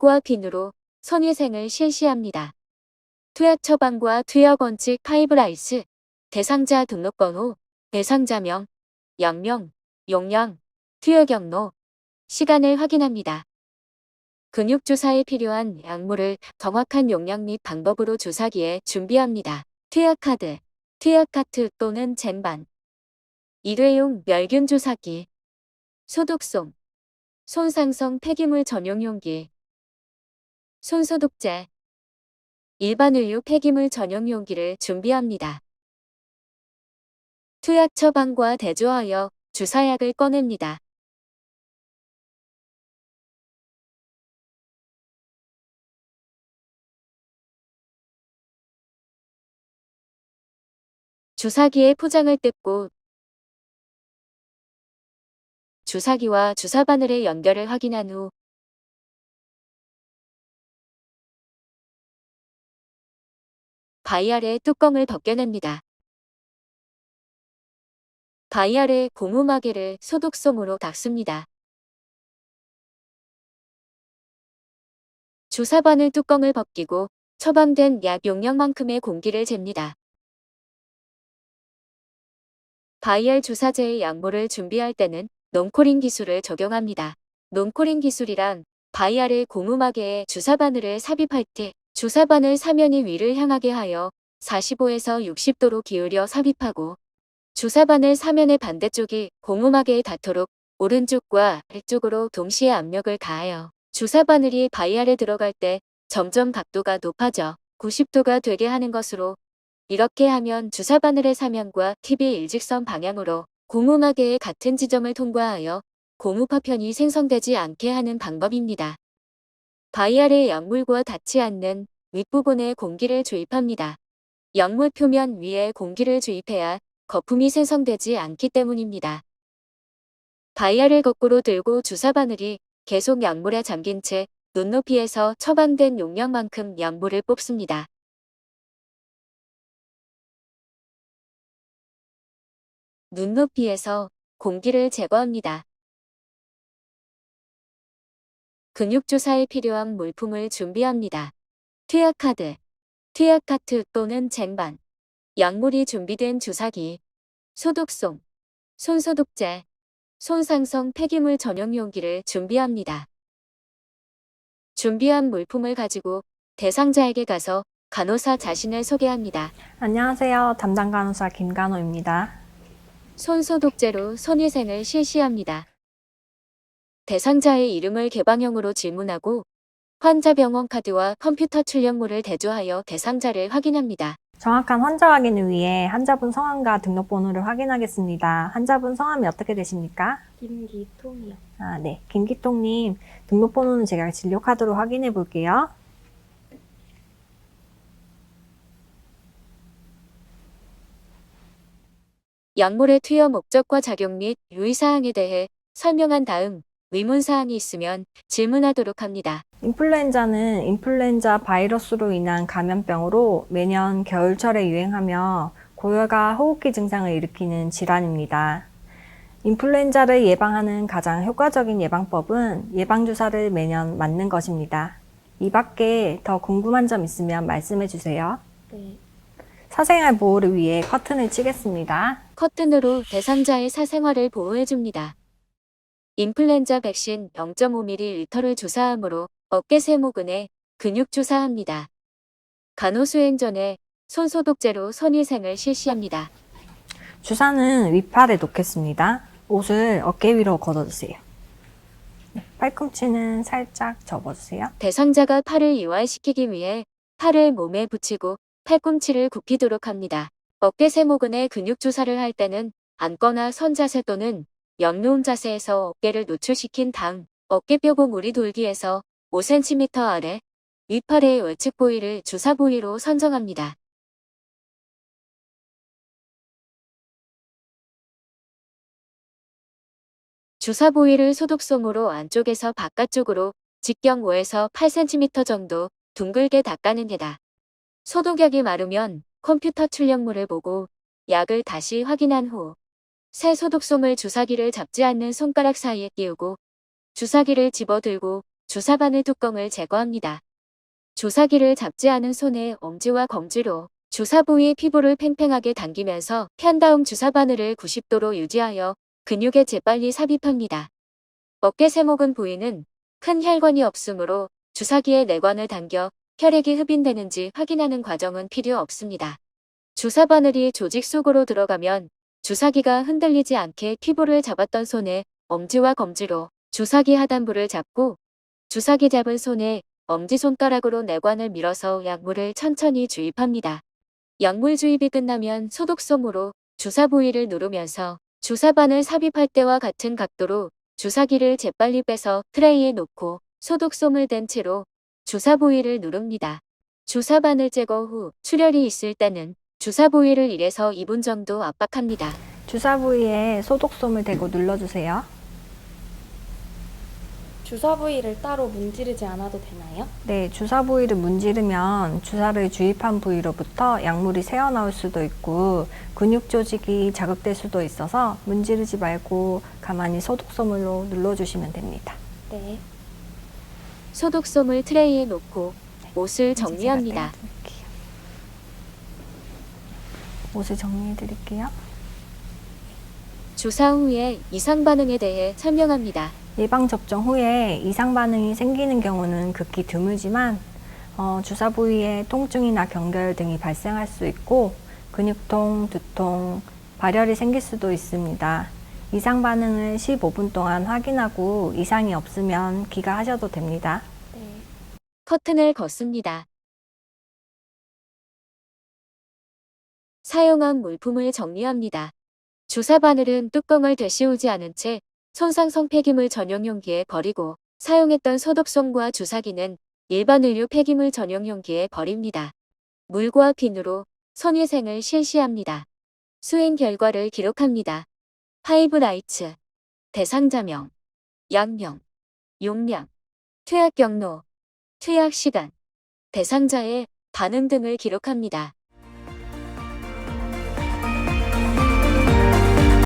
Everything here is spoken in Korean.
약물과 핀으로 손위생을 실시합니다. 투약 처방과 투약 원칙 파이브라이스, 대상자 등록번호, 대상자명, 약명, 용량, 투여 경로, 시간을 확인합니다. 근육주사에 필요한 약물을 정확한 용량 및 방법으로 주사기에 준비합니다. 투약카드, 투약카트 또는 젠반, 일회용 멸균 주사기, 소독솜, 손상성 폐기물 전용 용기, 손소독제, 일반 의류 폐기물 전용 용기를 준비합니다. 투약 처방과 대조하여 주사약을 꺼냅니다. 주사기에 포장을 뜯고 주사기와 주사바늘의 연결을 확인한 후 바이알의 뚜껑을 벗겨냅니다. 바이알의 고무마개를 소독솜으로 닦습니다. 주사바늘 뚜껑을 벗기고 처방된 약 용량만큼의 공기를 잽니다. 바이알 주사제의 약물을 준비할 때는 논코링 기술을 적용합니다. 논코링 기술이란 바이알의 고무마개에 주사바늘을 삽입할 때 주사바늘 사면이 위를 향하게 하여 45에서 60도로 기울여 삽입하고 주사바늘 사면의 반대쪽이 고무마개에 닿도록 오른쪽과 아래쪽으로 동시에 압력을 가하여 주사바늘이 바이알에 들어갈 때 점점 각도가 높아져 90도가 되게 하는 것으로, 이렇게 하면 주사바늘의 사면과 팁이 일직선 방향으로 고무마개의 같은 지점을 통과하여 고무 파편이 생성되지 않게 하는 방법입니다. 바이알의 약물과 닿지 않는 윗부분에 공기를 주입합니다. 약물 표면 위에 공기를 주입해야 거품이 생성되지 않기 때문입니다. 바이알을 거꾸로 들고 주사바늘이 계속 약물에 잠긴 채 눈높이에서 처방된 용량만큼 약물을 뽑습니다. 눈높이에서 공기를 제거합니다. 근육주사에 필요한 물품을 준비합니다. 투약카드, 투약카트 또는 젠반, 약물이 준비된 주사기, 소독솜, 손소독제, 손상성 폐기물 전용 용기를 준비합니다. 준비한 물품을 가지고 대상자에게 가서 간호사 자신을 소개합니다. 안녕하세요. 담당 간호사 김간호입니다. 손소독제로 손위생을 실시합니다. 대상자의 이름을 개방형으로 질문하고 환자 병원 카드와 컴퓨터 출력물을 대조하여 대상자를 확인합니다. 정확한 환자 확인을 위해 환자분 성함과 등록번호를 확인하겠습니다. 환자분 성함이 어떻게 되십니까? 김기통이요. 네. 김기통님, 등록번호는 제가 진료카드로 확인해 볼게요. 약물의 투여 목적과 작용 및 유의사항에 대해 설명한 다음 의문사항이 있으면 질문하도록 합니다. 인플루엔자는 인플루엔자 바이러스로 인한 감염병으로 매년 겨울철에 유행하며 고열과 호흡기 증상을 일으키는 질환입니다. 인플루엔자를 예방하는 가장 효과적인 예방법은 예방주사를 매년 맞는 것입니다. 이 밖에 더 궁금한 점 있으면 말씀해 주세요. 네. 사생활 보호를 위해 커튼을 치겠습니다. 커튼으로 대상자의 사생활을 보호해줍니다. 인플루엔자 백신 0.5ml를 주사하므로 어깨 세모근에 근육 주사합니다. 간호수행 전에 손소독제로 손위생을 실시합니다. 주사는 윗팔에 놓겠습니다. 옷을 어깨 위로 걷어주세요. 팔꿈치는 살짝 접어주세요. 대상자가 팔을 이완시키기 위해 팔을 몸에 붙이고 팔꿈치를 굽히도록 합니다. 어깨 세모근에 근육 주사를 할 때는 앉거나 선 자세 또는 옆누움 자세에서 어깨를 노출시킨 다음 어깨뼈 무리 돌기에서 5cm 아래 윗팔의 외측 부위를 주사 부위로 선정합니다. 주사 부위를 소독솜으로 안쪽에서 바깥쪽으로 직경 5에서 8cm 정도 둥글게 닦아냅니다. 소독약이 마르면 컴퓨터 출력물을 보고 약을 다시 확인한 후 새 소독솜을 주사기를 잡지 않는 손가락 사이에 끼우고 주사기를 집어들고 주사바늘 뚜껑을 제거합니다. 주사기를 잡지 않은 손에 엄지와 검지로 주사 부위의 피부를 팽팽하게 당기면서 편 다음 주사바늘을 90도로 유지하여 근육에 재빨리 삽입합니다. 어깨 세모근 부위는 큰 혈관이 없으므로 주사기에 내관을 당겨 혈액이 흡인되는지 확인하는 과정은 필요 없습니다. 주사바늘이 조직 속으로 들어가면 주사기가 흔들리지 않게 피부를 잡았던 손에 엄지와 검지로 주사기 하단부를 잡고 주사기 잡은 손에 엄지손가락으로 내관을 밀어서 약물을 천천히 주입합니다. 약물 주입이 끝나면 소독솜으로 주사 부위를 누르면서 주사바늘 삽입할 때와 같은 각도로 주사기를 재빨리 빼서 트레이에 놓고 소독솜을 댄 채로 주사 부위를 누릅니다. 주사바늘 제거 후 출혈이 있을 때는 주사 부위를 1에서 2분 정도 압박합니다. 주사 부위에 소독솜을 대고 눌러주세요. 주사 부위를 따로 문지르지 않아도 되나요? 네, 주사 부위를 문지르면 주사를 주입한 부위로부터 약물이 새어나올 수도 있고 근육 조직이 자극될 수도 있어서 문지르지 말고 가만히 소독솜으로 눌러주시면 됩니다. 네. 소독솜을 트레이에 놓고 옷을 정리합니다. 옷을 정리해 드릴게요. 주사 후에 이상 반응에 대해 설명합니다. 예방접종 후에 이상 반응이 생기는 경우는 극히 드물지만 주사 부위에 통증이나 경결 등이 발생할 수 있고 근육통, 두통, 발열이 생길 수도 있습니다. 이상 반응을 15분 동안 확인하고 이상이 없으면 귀가하셔도 됩니다. 네. 커튼을 걷습니다. 사용한 물품을 정리합니다. 주사 바늘은 뚜껑을 되씌우지 않은 채 손상성 폐기물 전용 용기에 버리고 사용했던 소독솜과 주사기는 일반 의류 폐기물 전용 용기에 버립니다. 물과 비누로 손위생을 실시합니다. 수행 결과를 기록합니다. 파이브라이츠, 대상자명, 약명, 용량, 투약 경로, 투약 시간, 대상자의 반응 등을 기록합니다.